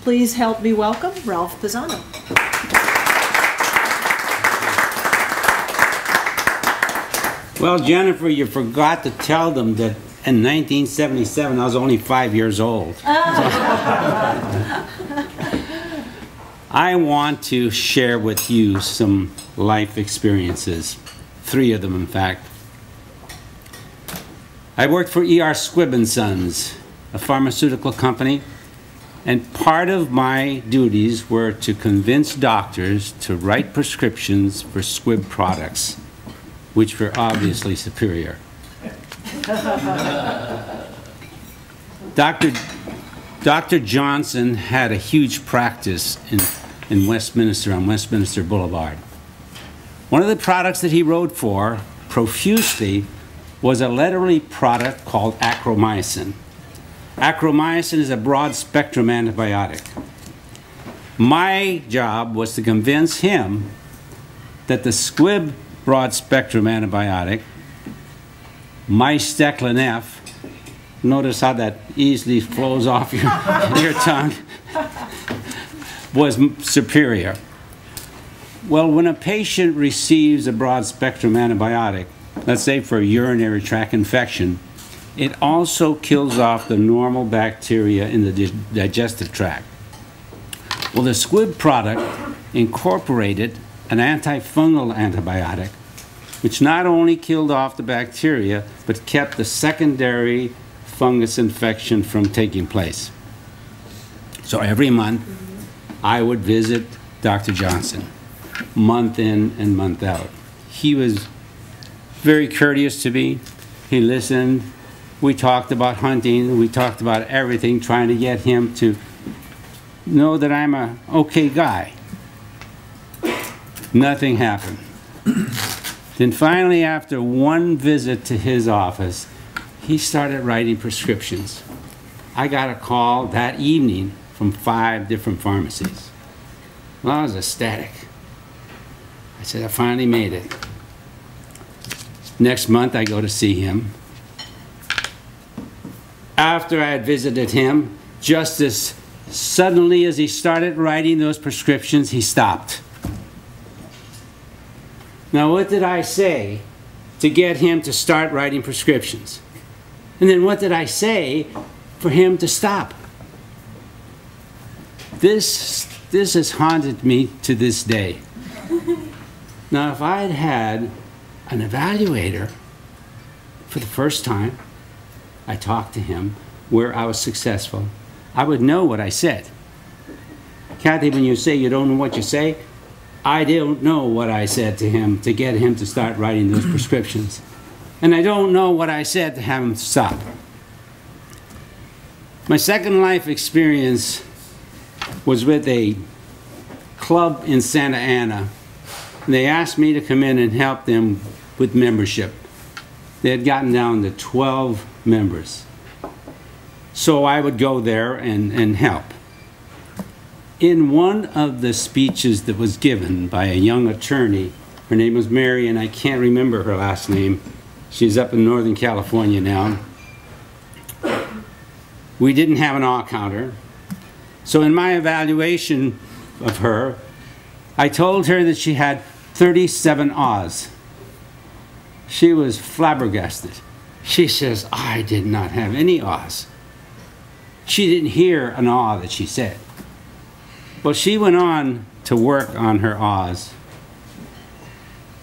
Please help me welcome Ralph Pisano. Well, Jennifer, you forgot to tell them that in 1977 I was only 5 years old. I want to share with you some life experiences, 3 of them in fact. I worked for E.R. Squibb & Sons, a pharmaceutical company. And part of my duties were to convince doctors to write prescriptions for Squibb products, which were obviously superior. Dr. Johnson had a huge practice in Westminster, on Westminster Boulevard. One of the products that he wrote for profusely was a letter-release product called acromycin. Acromycin is a broad-spectrum antibiotic. My job was to convince him that the Squibb broad-spectrum antibiotic, Mysteclin F, notice how that easily flows off your tongue, was superior. Well, when a patient receives a broad-spectrum antibiotic, let's say for a urinary tract infection, it also kills off the normal bacteria in the digestive tract. Well, the Squibb product incorporated an antifungal antibiotic, which not only killed off the bacteria, but kept the secondary fungus infection from taking place. So every month, I would visit Dr. Johnson, month in and month out. He was very courteous to me. He listened. We talked about hunting. We talked about everything, trying to get him to know that I'm an okay guy. Nothing happened. Then finally, after one visit to his office, he started writing prescriptions. I got a call that evening from 5 different pharmacies. Well, I was ecstatic. I said, I finally made it. Next month, I go to see him. After I had visited him, just as suddenly as he started writing those prescriptions, he stopped. Now, what did I say to get him to start writing prescriptions? And then what did I say for him to stop? This has haunted me to this day. Now, if I'd had an evaluator for the first time, I talked to him where I was successful, I would know what I said. Kathy, when you say you don't know what you say, I don't know what I said to him to get him to start writing those prescriptions. And I don't know what I said to have him stop. My second life experience was with a club in Santa Ana. They asked me to come in and help them with membership. They had gotten down to 12 members. So I would go there and help. In one of the speeches that was given by a young attorney, her name was Mary, and I can't remember her last name. She's up in Northern California now. We didn't have an awe counter. So in my evaluation of her, I told her that she had 37 awes. She was flabbergasted. She says, I did not have any awes. She didn't hear an awe that she said. Well, she went on to work on her awes.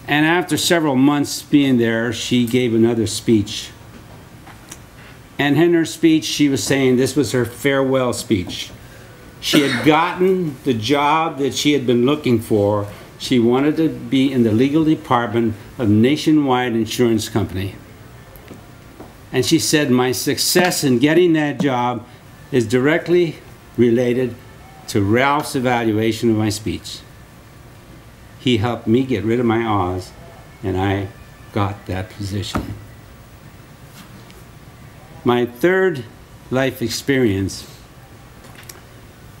And after several months being there, she gave another speech. And in her speech, she was saying this was her farewell speech. She had gotten the job that she had been looking for. She wanted to be in the legal department of a nationwide insurance company. And she said, my success in getting that job is directly related to Ralph's evaluation of my speech. He helped me get rid of my awes, and I got that position. My third life experience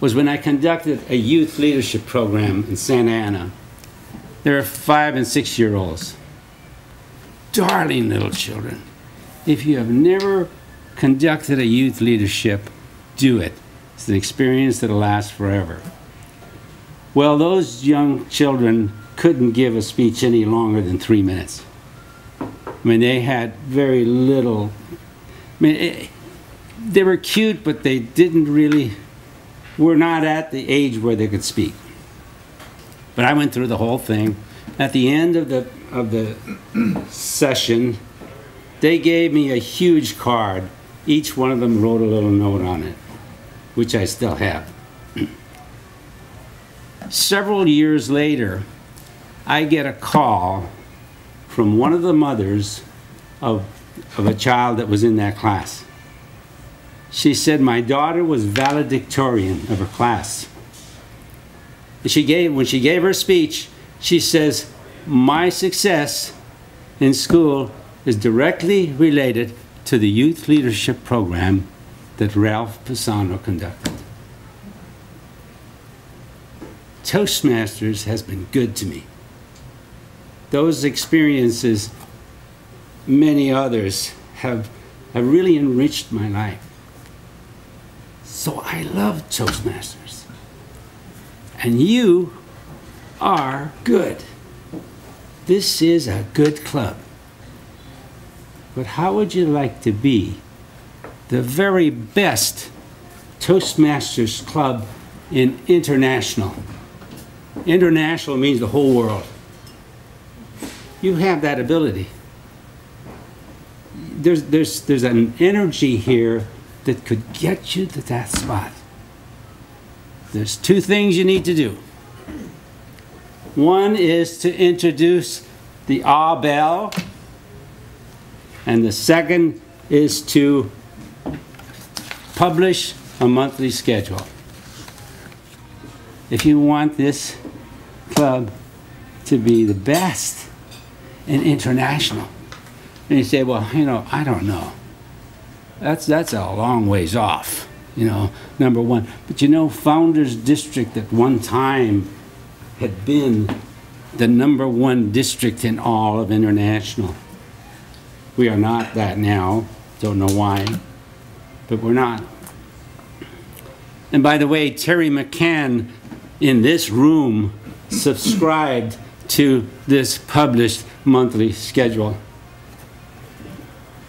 was when I conducted a youth leadership program in Santa Ana. There are 5- and 6-year-olds. Darling little children. If you have never conducted a youth leadership, do it. It's an experience that'll last forever. Well, those young children couldn't give a speech any longer than 3 minutes. I mean, they had very little. I mean, they were cute, but they were not at the age where they could speak. But I went through the whole thing. At the end of the session, they gave me a huge card. Each one of them wrote a little note on it, which I still have. Several years later, I get a call from one of the mothers of a child that was in that class. She said my daughter was valedictorian of her class. When she gave her speech, she says, my success in school is directly related to the youth leadership program that Ralph Pisano conducted. Toastmasters has been good to me. Those experiences, many others, have really enriched my life. So I love Toastmasters. And you are good. This is a good club. But how would you like to be the very best Toastmasters club in international? International means the whole world. You have that ability. There's an energy here that could get you to that spot. There's 2 things you need to do. One is to introduce the Ah Bell, and the second is to publish a monthly schedule. If you want this club to be the best in international, and you say, well, you know, I don't know. That's a long ways off, you know, number one. But you know, Founders District at one time had been the #1 district in all of international. We are not that now. Don't know why, but we're not. And by the way, Terry McCann in this room subscribed to this published monthly schedule.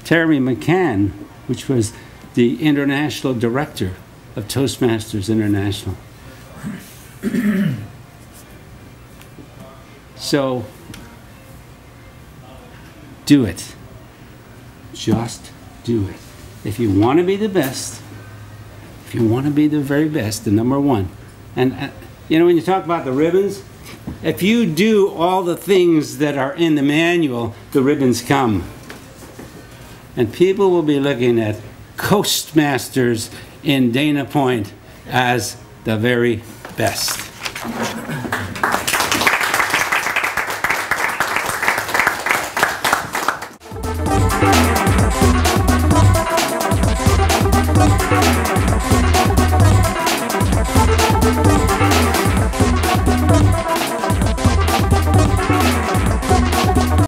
Terry McCann, which was the international director of Toastmasters International. So, do it. Just do it. If you want to be the best, if you want to be the very best, the #1. And you know, when you talk about the ribbons, if you do all the things that are in the manual, the ribbons come. And people will be looking at Coastmasters in Dana Point as the very best.